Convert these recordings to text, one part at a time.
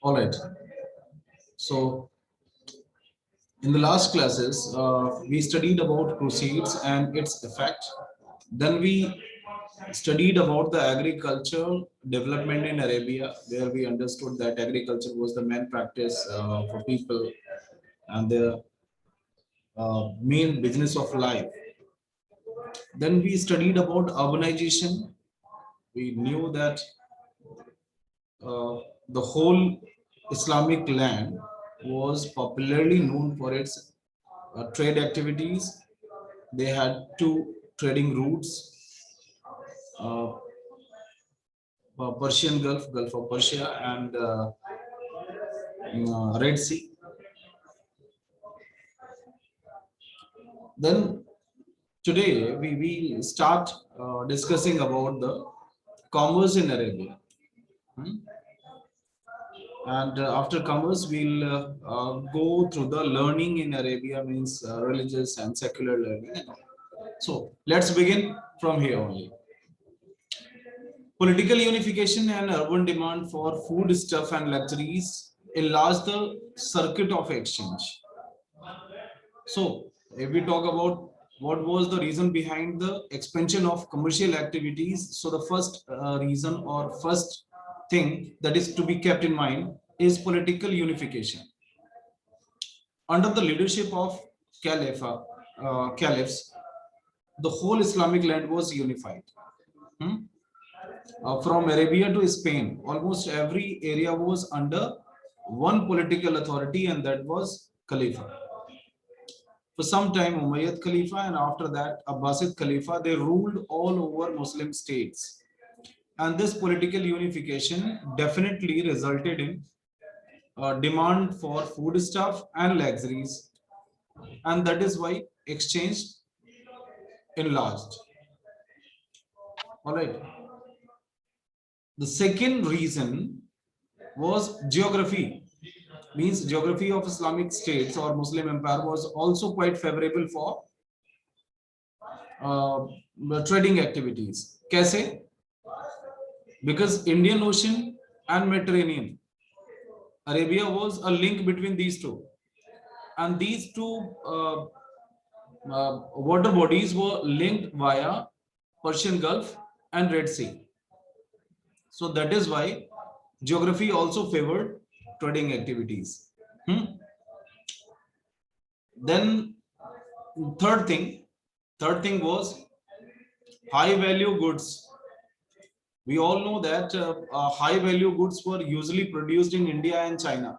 All right. So in the last classes, we studied about crusades and its effect. Then we studied about the agricultural development in Arabia, where we understood that agriculture was the main practice for people and the main business of life. Then we studied about urbanization. We knew that the whole Islamic land was popularly known for its trade activities. They had two trading routes, uh, Persian Gulf, Gulf of Persia, and Red Sea. Then today we will start discussing about the commerce in Arabia. Hmm? And after commerce, we'll go through the learning in Arabia, means religious and secular learning. So let's begin from here only. Political unification and urban demand for food stuff and luxuries enlarge the circuit of exchange. So if we talk about what was the reason behind the expansion of commercial activities, so the first reason or first thing that is to be kept in mind is political unification. Under the leadership of caliphs, the whole Islamic land was unified. Hmm? From Arabia to Spain, almost every area was under one political authority, and that was Khalifa. For some time, Umayyad Khalifa, and after that, Abbasid Khalifa, they ruled all over Muslim states. And this political unification definitely resulted in demand for food stuff and luxuries, and that is why exchange enlarged. All right. The second reason was geography. Means geography of Islamic states or Muslim empire was also quite favorable for uh, trading activities. Kaise? Because Indian Ocean and Mediterranean, Arabia was a link between these two, and these two water bodies were linked via Persian Gulf and Red Sea. So that is why geography also favored trading activities. Hmm? Then third thing, third thing was high value goods. We all know that high value goods were usually produced in India and China,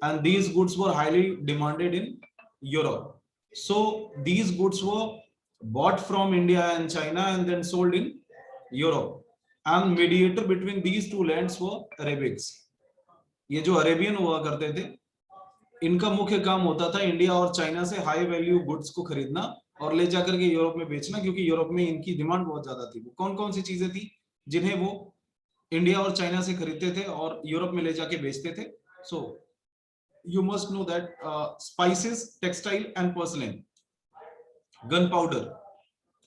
and these goods were highly demanded in Europe. So these goods were bought from India and China and then sold in Europe. And mediator between these two lands were Arabics. ये जो Arabian हुआ करते थे, इनका मुख्य काम होता था इंडिया और चाइना से हाई वैल्यू गुड्स को खरीदना और ले जाकर के यूरोप में बेचना, क्योंकि यूरोप में इनकी डिमांड बहुत ज्यादा थी। वो कौन कौन सी चीजें थी जिन्हें वो इंडिया और चाइना से खरीदते थे और यूरोप में ले जाके बेचते थे? सो you must know that spices, textile, and porcelain, gunpowder,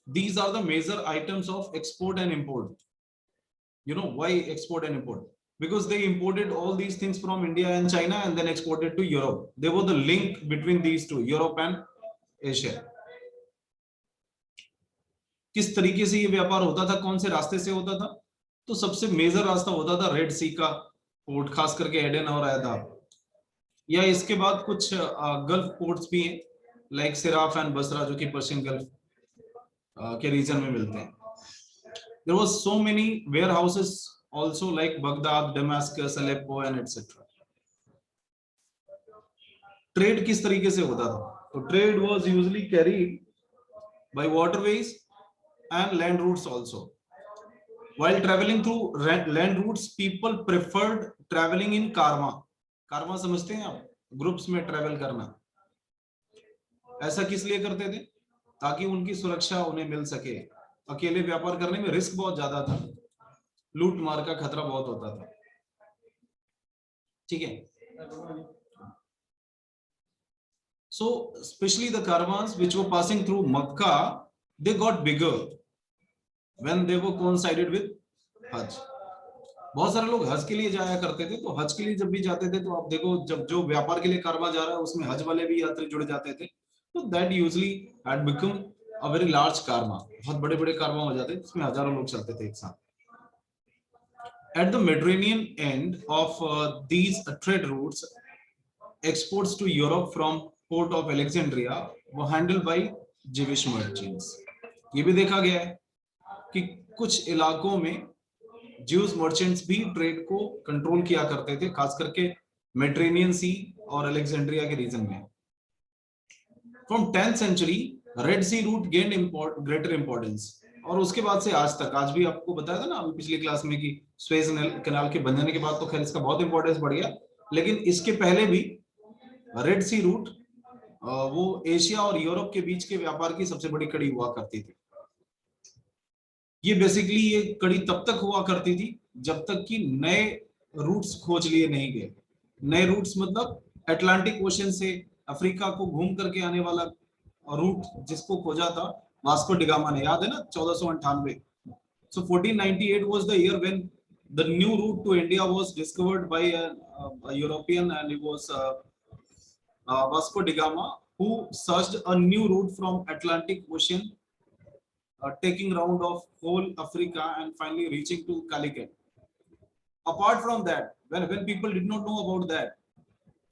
these are the major items of export and import. You know why export and import? Because they imported all these things from India and China and then exported to Europe. They were the link between these two, Europe and Asia. किस तरीके से ये व्यापार होता था, कौन से रास्ते से होता था? तो सबसे मेजर रास्ता होता था रेड सी का पोर्ट, खास करके एडन और आयदाब, या इसके बाद कुछ गल्फ पोर्ट्स भी हैं लाइक सिराफ एंड बसरा, जो कि पर्शियन गल्फ के रीजन में मिलते हैं. There was so many warehouses also like Baghdad, Damascus, Aleppo and etc. Trade किस तरीके से होता था? तो trade was usually carried by waterways and land routes also. While traveling through land routes, people preferred traveling in कारवां. कारवां समझते हैं आप? Groups में ट्रेवल करना. ऐसा किस लिए करते थे? ताकि उनकी सुरक्षा उन्हें मिल सके. अकेले व्यापार करने में रिस्क बहुत ज्यादा था, लूट मार का खतरा बहुत होता था. ठीक है. So especially the caravans which were passing through Makkah, they got bigger when they were coincided with Hajj. बहुत सारे लोग हज के लिए जाया करते थे, तो हज के लिए जब भी जाते थे तो आप देखो, जब जो व्यापार के लिए कारवां जा रहा है उसमें हज वाले भी यात्री जुड़ जाते थे, तो that usually had become a very large कारवां, बहुत बड़े बड़े कारवां हो जाते थे, इसमें हजारों लोग चलते थे एक साथ. At the Mediterranean end of these trade routes, exports to Europe from port of Alexandria were handled by Jewish merchants. ये भी देखा गया है कि कुछ इलाकों में ज्यूस मर्चेंट्स भी ट्रेड को कंट्रोल किया करते थे, खास करके मेडिटेरेनियन सी और अलेक्जेंड्रिया के रीजन में. From 10th century red sea route gain greater importance. और उसके बाद से आज तक, आज भी आपको बताया था ना अभी पिछली क्लास में कि स्वेज कैनाल के बनने के बाद तो खैर इसका बहुत इंपॉर्टेंस बढ़ गया, लेकिन इसके पहले भी रेड सी रूट वो एशिया और यूरोप के बीच के व्यापार की सबसे बड़ी कड़ी हुआ करती थी. ये बेसिकली ये कड़ी तब तक हुआ करती थी जब तक कि नए रूट्स खोज लिए नहीं गए. नए रूट्स मतलब अटलांटिक ओशन से अफ्रीका को घूम करके आने वाला रूट जिसको खोजा था वास्को डिगामा ने, याद है ना, 1498. So 1498 was the year when the new route to India was discovered by a European, and it was Vasco da Gama, who searched a new route from Atlantic Ocean, taking round of whole Africa and finally reaching to Calicut. Apart from that, when people did not know about that,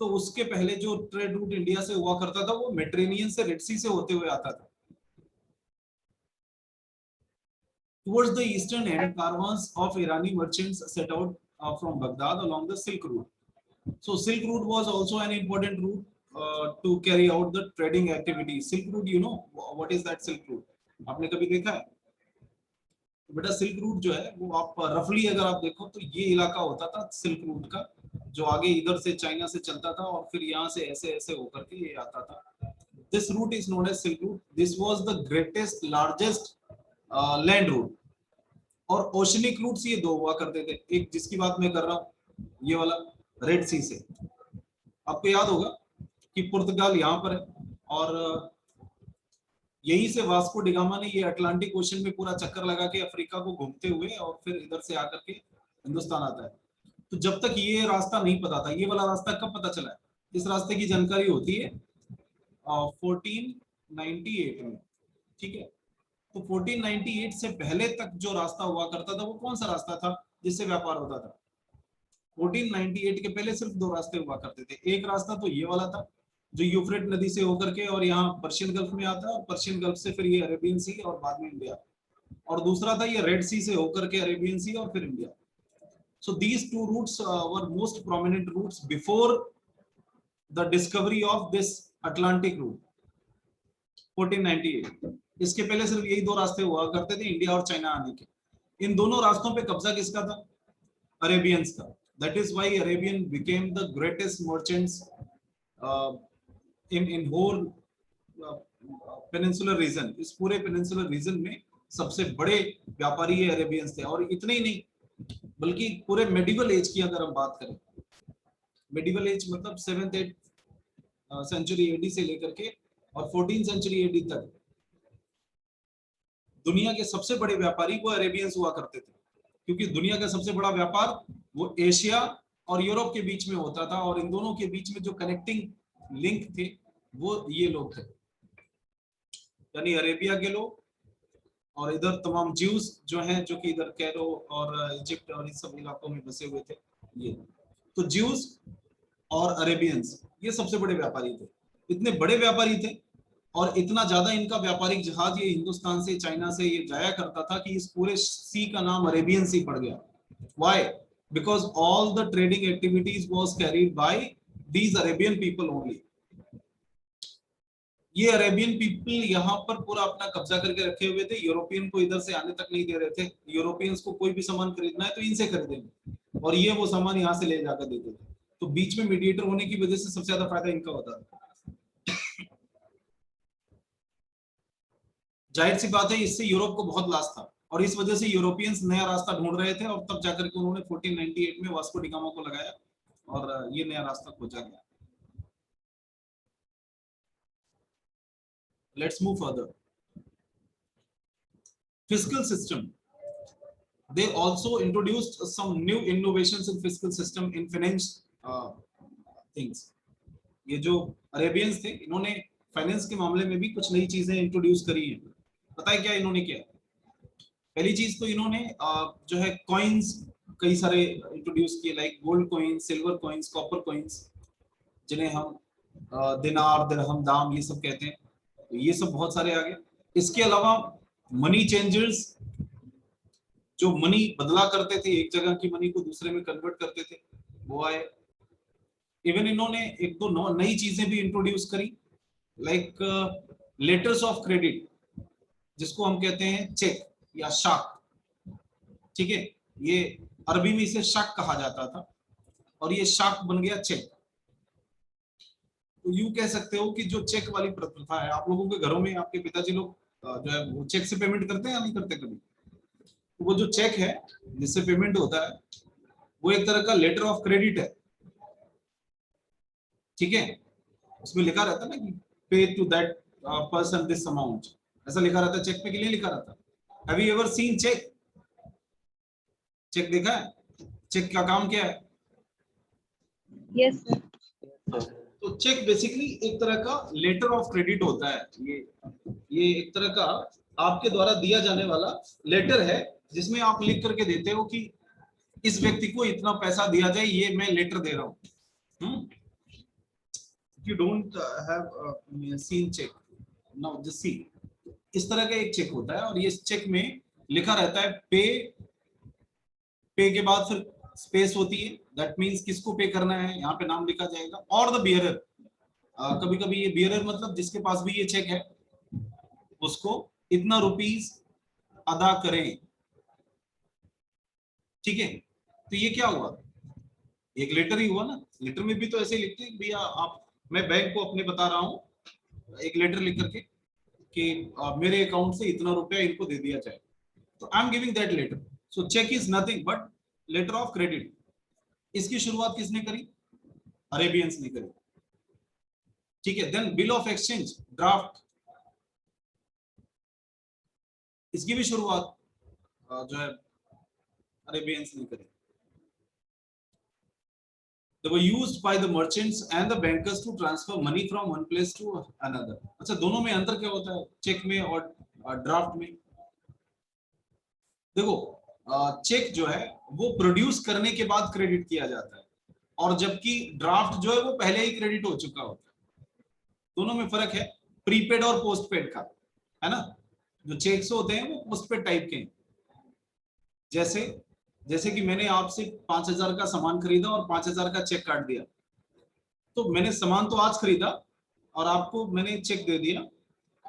तो उसके पहले जो trade route India से हुआ करता था वो Mediterranean से रेड सी से होते हुए आता था. Towards the eastern end, caravans of Irani merchants set out from Baghdad along the Silk Route. So Silk Route was also an important route to carry out the trading activity. Silk Route, you know what is that Silk Route? आपने कभी देखा है? तो बेटा silk route जो है वो आप रफली अगर आप देखो तो ये इलाका होता था सिल्क रूट का, जो आगे इधर से चाइना से चलता था और फिर यहाँ से ऐसे ऐसे होकर के ये आता था. This route is known as silk route. This was the greatest largest land route. और ओशनिक रूट्स ये दो हुआ करते थे, एक जिसकी बात मैं कर रहा हूँ ये वाला रेड सी से, आपको याद होगा कि पुर्तगाल यहाँ पर है और यहीं से वास्को डिगामा ने ये अटलांटिक ओशन में पूरा चक्कर लगा के अफ्रीका को घूमते हुए और फिर इधर से आकर के हिंदुस्तान आता है. तो जब तक ये रास्ता नहीं पता था, ये वाला रास्ता कब पता चला है? इस रास्ते की जानकारी होती है 1498 में, ठीक है. तो 1498 से पहले तक जो रास्ता हुआ करता था वो कौन सा रास्ता था जिससे व्यापार होता था? 1498 के पहले सिर्फ दो रास्ते हुआ करते थे. एक रास्ता तो ये वाला था जो यूफ्रेट नदी से होकर के और यहाँ पर्शियन गल्फ में आता है, और पर्शियन गल्फ से फिर ये अरेबियन सी और बाद में इंडिया. और दूसरा था ये रेड सी से होकर के अरेबियन सी और फिर India. So these two routes were most prominent routes before the discovery of this Atlantic route 1498. इसके पहले सिर्फ यही दो रास्ते हुआ करते थे इंडिया और चाइना आने के. इन दोनों रास्तों पे कब्जा किसका था? अरेबियंस का. That is why Arabian became the greatest merchants in whole peninsular region. इस पूरे peninsular region में सबसे बड़े व्यापारी ये अरेबियंस थे. और इतने ही नहीं बल्कि पूरे मेडिवल एज की अगर हम बात करें, मेडिवल एज मतलब 7th 8th सेंचुरी एडी से लेकर के और 14th सेंचुरी एडी तक दुनिया के सबसे बड़े व्यापारी वो अरेबियंस हुआ करते थे, क्योंकि दुनिया का सबसे बड़ा व्यापार वो एशिया और यूरोप के बीच में होता था और इन दोनों के बीच में जो कनेक्टिंग लिंक थे वो ये लोग थे, यानी अरेबिया के लोग और इधर तमाम ज्यूज जो हैं जो कि इधर कैरो और इजिप्ट और इन सब इलाकों में बसे हुए थे ये. तो ज्यूज और अरेबियंस ये सबसे बड़े व्यापारी थे. इतने बड़े व्यापारी थे और इतना ज्यादा इनका व्यापारिक जहाज ये हिंदुस्तान से चाइना से ये जाया करता था कि इस पूरे सी का नाम अरेबियन सी पड़ गया. Why? Because all the trading activities was carried bye these Arabian people only. ये अरेबियन पीपल यहाँ पर पूरा अपना कब्जा करके रखे हुए थे. यूरोपियन को इधर से आने तक नहीं दे रहे थे. यूरोपियंस को कोई भी सामान खरीदना है तो इनसे खरीदेंगे और ये वो सामान यहाँ से ले जाकर देते थे. तो बीच में मीडिएटर होने की वजह से सबसे ज्यादा फायदा इनका होता था. जाहिर सी बात है इससे यूरोप को बहुत लॉस था और इस वजह से यूरोपियंस नया रास्ता ढूंढ रहे थे और तब जाकर के उन्होंने 1498 में वास्को डिगामा को लगाया और ये नया रास्ता खोजा गया. Let's move further. Fiscal system. they also introduced some new innovations in fiscal system in finance things. ये जो अरेबियंस थे, इन्होंने फाइनेंस के मामले में भी कुछ नई चीजें इंट्रोड्यूस करी हैं। पता है क्या इन्होंने किया? पहली चीज तो इन्होंने जो है कॉइन्स कई सारे इंट्रोड्यूस किए, like gold coins, silver coins, copper coins, जिन्हें हम दिनार, दिरहम, दाम ये सब कहते हैं। तो ये सब बहुत सारे आ गए। इसके अलावा मनी चेंजर्स, जो मनी बदला करते थे, एक जगह की मनी को दूसरे में कन्वर्ट करते थे, वो आए। इवन इन्होंने एक दो नई चीजें भी इंट्रोड्यूस करी, लाइक लेटर्स ऑफ क्रेडिट, जिसको हम कहते हैं चेक या शाक। ठीक है, ये अरबी में इसे शाक कहा जाता था और ये शाक बन गया चेक। तो यूं कह सकते हो कि जो चेक वाली प्रथा है, आप लोगों के घरों में आपके पिताजी लोग जो है वो चेक से पेमेंट करते हैं या नहीं करते कभी? तो वो जो चेक है जिससे पेमेंट होता है, वो एक तरह का लेटर ऑफ क्रेडिट है। ठीक है, उसमें लिखा रहता है ना कि pay to that person this amount, ऐसा लिखा रहता है चेक पे। के लिए लिखा रहता है? Have you ever seen cheque? Cheque देखा है? चेक का काम क्या है? Yes sir. तो चेक बेसिकली एक तरह का लेटर ऑफ क्रेडिट होता है। ये एक तरह का आपके द्वारा दिया जाने वाला लेटर है, जिसमें आप लिख करके देते हो कि इस व्यक्ति को इतना पैसा दिया जाए, ये मैं लेटर दे रहा हूँ। You don't have seen check now, just see, इस तरह का एक चेक होता है और ये चेक में लिखा रहता है पे। पे के बाद फिर स्पेस होती है, दैट मींस किसको पे करना है, यहाँ पे नाम लिखा जाएगा। और द बियरर, कभी कभी ये बियरर मतलब जिसके पास भी ये चेक है, उसको इतना रुपीस अदा करें। ठीक है, तो ये क्या हुआ? एक लेटर ही हुआ ना। लेटर में भी तो ऐसे लिखते हैं भैया आप, मैं बैंक को अपने बता रहा हूँ एक लेटर लिख करके कि मेरे अकाउंट से इतना रुपया इनको दे दिया जाए, तो I am giving that letter. So cheque is nothing but letter of credit. इसकी शुरुआत किसने करी? अरेबियंस ने करी। ठीक है, then bill of exchange, draft, इसकी भी शुरुआत जो है अरेबियंस ने करी। They were used by the merchants and the bankers to transfer money from one place to another. अच्छा, दोनों में अंतर क्या होता है, चेक में और ड्राफ्ट में? देखो, चेक जो है वो प्रोड्यूस करने के बाद क्रेडिट किया जाता है, और जबकि ड्राफ्ट जो है वो पहले ही क्रेडिट हो चुका होता है। दोनों में फर्क है, प्रीपेड और पोस्टपेड का, है ना। जो चेक्स होते हैं वो पोस्टपेड टाइप के हैं। जैसे कि मैंने आपसे 5,000 का सामान खरीदा और 5,000 का चेक काट दिया, तो मैंने सामान तो आज खरीदा और आपको मैंने चेक दे दिया,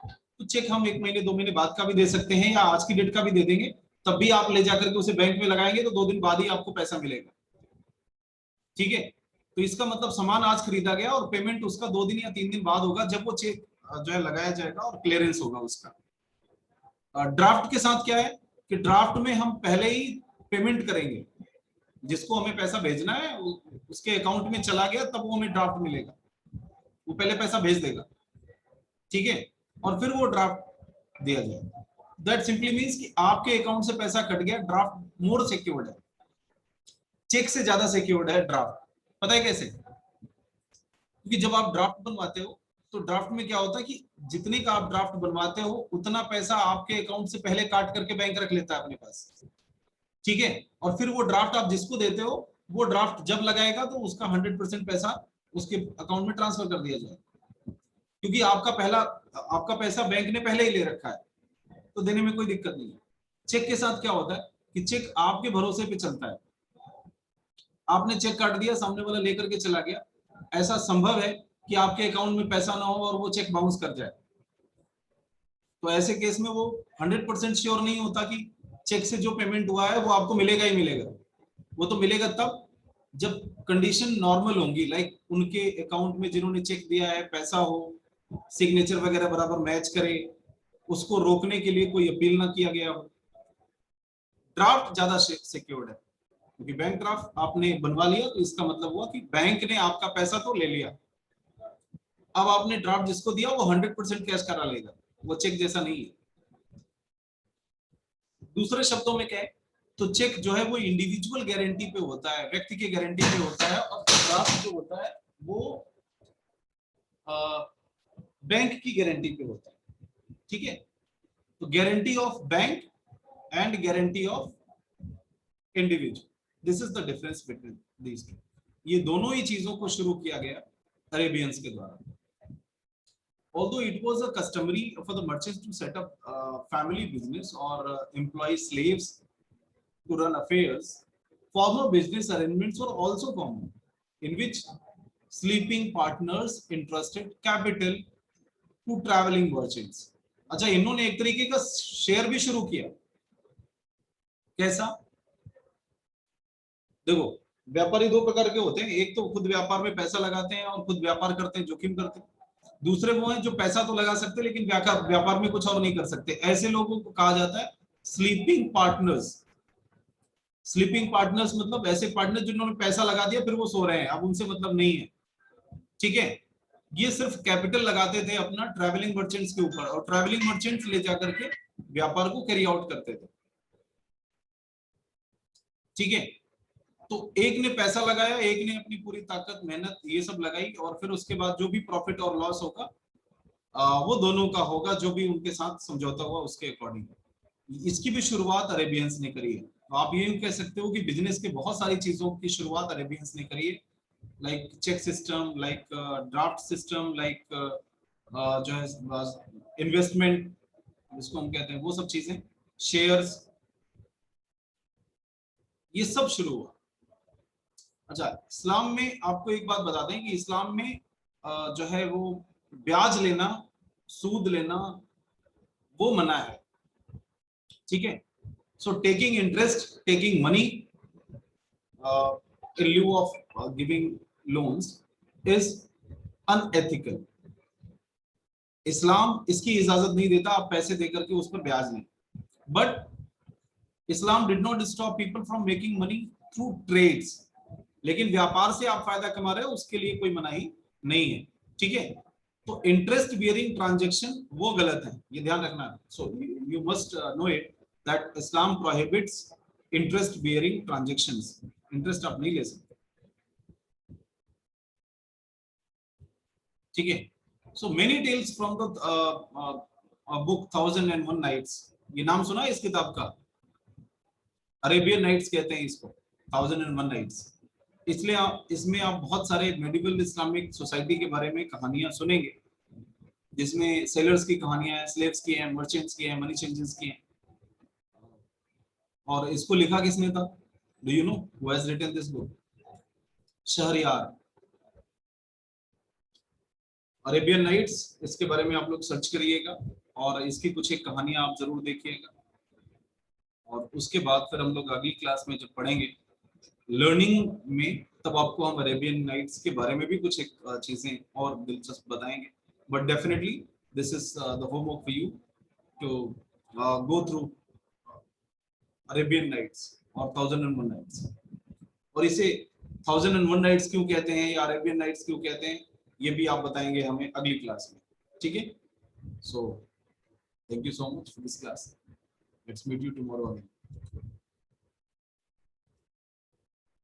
तो चेक हम 1 महीने 2 महीने बाद का भी दे सकते हैं या आज की डेट का भी दे देंगे, तब भी आप ले जाकर के उसे बैंक में लगाएंगे तो 2 दिन बाद ही आपको पैसा मिलेगा। ठीक है, तो इसका मतलब सामान आज खरीदा गया और पेमेंट उसका 2 दिन या 3 दिन बाद होगा, जब वो चेक जो है लगाया जाएगा और क्लियरेंस होगा उसका। ड्राफ्ट के साथ क्या है कि ड्राफ्ट में हम पहले ही पेमेंट करेंगे, जिसको हमें पैसा भेजना है उसके अकाउंट में चला गया, तब वो हमें ड्राफ्ट मिलेगा, वो पहले पैसा भेज देगा। ठीक है, और फिर वो ड्राफ्ट दिया जाएगा। दैट सिंपली मींस कि आपके अकाउंट से पैसा कट गया, ड्राफ्ट मोर सिक्योर्ड है, चेक से ज्यादा सिक्योर्ड है ड्राफ्ट। पता है कैसे? क्योंकि जब आप ड्राफ्ट बनवाते हो तो ड्राफ्ट में क्या होता है कि जितने का आप ड्राफ्ट बनवाते हो उतना पैसा आपके अकाउंट से पहले काट करके बैंक रख लेता है अपने पास। ठीक है, और फिर वो ड्राफ्ट आप जिसको देते हो, वो ड्राफ्ट जब लगाएगा तो उसका 100% पैसा उसके अकाउंट में ट्रांसफर कर दिया जाएगा, क्योंकि आपका पैसा बैंक ने पहले ही ले रखा है, तो देने में कोई दिक्कत नहीं है। चेक के साथ क्या होता है कि चेक आपके भरोसे पे चलता है। आपने चेक काट दिया, सामने वाला लेकर के चला गया, ऐसा संभव है कि आपके अकाउंट में पैसा ना हो और वो चेक बाउंस कर जाए। तो ऐसे केस में वो 100% श्योर नहीं होता कि चेक से जो पेमेंट हुआ है वो आपको मिलेगा ही मिलेगा। वो तो मिलेगा तब जब कंडीशन नॉर्मल होंगी, लाइक उनके अकाउंट में जिन्होंने चेक दिया है पैसा हो, सिग्नेचर वगैरह बराबर मैच करे, उसको रोकने के लिए कोई अपील ना किया गया हो। ड्राफ्ट ज्यादा सिक्योर्ड है, क्योंकि बैंक ड्राफ्ट आपने बनवा लिया तो इसका मतलब हुआ कि बैंक ने आपका पैसा तो ले लिया। अब आपने ड्राफ्ट जिसको दिया वो 100% कैश करा लेगा, वो चेक जैसा नहीं है। दूसरे शब्दों में क्या है तो चेक जो है वो इंडिविजुअल गारंटी पे होता है, व्यक्ति के गारंटी पे होता है, और ड्राफ्ट जो होता है वो बैंक की गारंटी पे होता है। ठीक है, तो guarantee of bank and guarantee of individual, this is the difference between these two. ये दोनों ही चीजों को शुरू किया गया अरेबियंस के द्वारा। Although it was a customary for the merchants to set up family business or employ slaves to run affairs, formal business arrangements were also common, in which sleeping partners entrusted capital to traveling merchants. अच्छा, इन्होंने एक तरीके का share भी शुरू किया। कैसा? देखो, व्यापारी दो प्रकार के होते हैं, एक तो खुद व्यापार में पैसा लगाते हैं और खुद व्यापार करते हैं, जोखिम करते हैं। दूसरे वो हैं जो पैसा तो लगा सकते हैं लेकिन व्यापार में कुछ और नहीं कर सकते। ऐसे लोगों को कहा जाता है स्लीपिंग पार्टनर्स। स्लीपिंग पार्टनर्स मतलब ऐसे पार्टनर जिन्होंने पैसा लगा दिया फिर वो सो रहे हैं, अब उनसे मतलब नहीं है। ठीक है, ये सिर्फ कैपिटल लगाते थे अपना ट्रैवलिंग मर्चेंट्स के ऊपर, और ट्रैवलिंग मर्चेंट्स ले जाकर के व्यापार को कैरी आउट करते थे। ठीक है, तो एक ने पैसा लगाया, एक ने अपनी पूरी ताकत मेहनत ये सब लगाई, और फिर उसके बाद जो भी प्रॉफिट और लॉस होगा वो दोनों का होगा, जो भी उनके साथ समझौता हुआ उसके अकॉर्डिंग। इसकी भी शुरुआत अरेबियंस ने करी है। तो आप ये कह सकते हो कि बिजनेस के बहुत सारी चीजों की शुरुआत अरेबियंस ने करी है, like cheque system, like draft system, like जो है इन्वेस्टमेंट जिसको हम कहते हैं, वो सब चीजें, शेयर्स, ये सब शुरू हुआ। अच्छा, इस्लाम में आपको एक बात बता दें कि इस्लाम में जो है वो ब्याज लेना, सूद लेना वो मना है। ठीक है, so taking interest, taking money in lieu of giving loans is unethical. इस्लाम इसकी इजाजत नहीं देता आप पैसे देकर के उस पर ब्याज लें। But Islam did not stop people from making money through trades. लेकिन व्यापार से आप फायदा कमा रहे हो उसके लिए कोई मनाही नहीं है। ठीक है, तो इंटरेस्ट बियरिंग ट्रांजेक्शन वो गलत है, ये ध्यान रखना। So you must know it that Islam prohibits interest bearing transactions. Interest आप नहीं ले सकते। ठीक है, so many tales from the book 1001 nights, ये नाम सुना है इस किताब का? अरेबियन नाइट्स कहते हैं इसको, 1001 नाइट्स। इसलिए इसमें आप बहुत सारे मेडिवल इस्लामिक सोसाइटी के बारे में कहानियां सुनेंगे, जिसमें सेलर्स की कहानियां हैं, स्लेव्स की हैं, मर्चेंट्स की हैं, मनी चेंजर्स की हैं। और इसको लिखा किसने था? Do you know who has written this book? Shahryar. Arabian Nights, इसके बारे में आप लोग सर्च करिएगा और इसकी कुछ एक कहानियां आप जरूर देखिएगा। और उसके बाद फिर हम लोग अगली क्लास में जब पढ़ेंगे लर्निंग में, तब आपको हम अरेबियन नाइट्स के बारे में भी कुछ एक चीजें और दिलचस्प बताएंगे। But definitely this is the homework for you to go through Arabian Nights और 1001 नाइट्स। और इसे 1001 नाइट्स क्यों कहते हैं या अरेबियन नाइट्स क्यों कहते हैं, ये भी आप बताएंगे हमें अगली क्लास में। ठीक है, so thank you so much for this class. Let's meet you tomorrow again.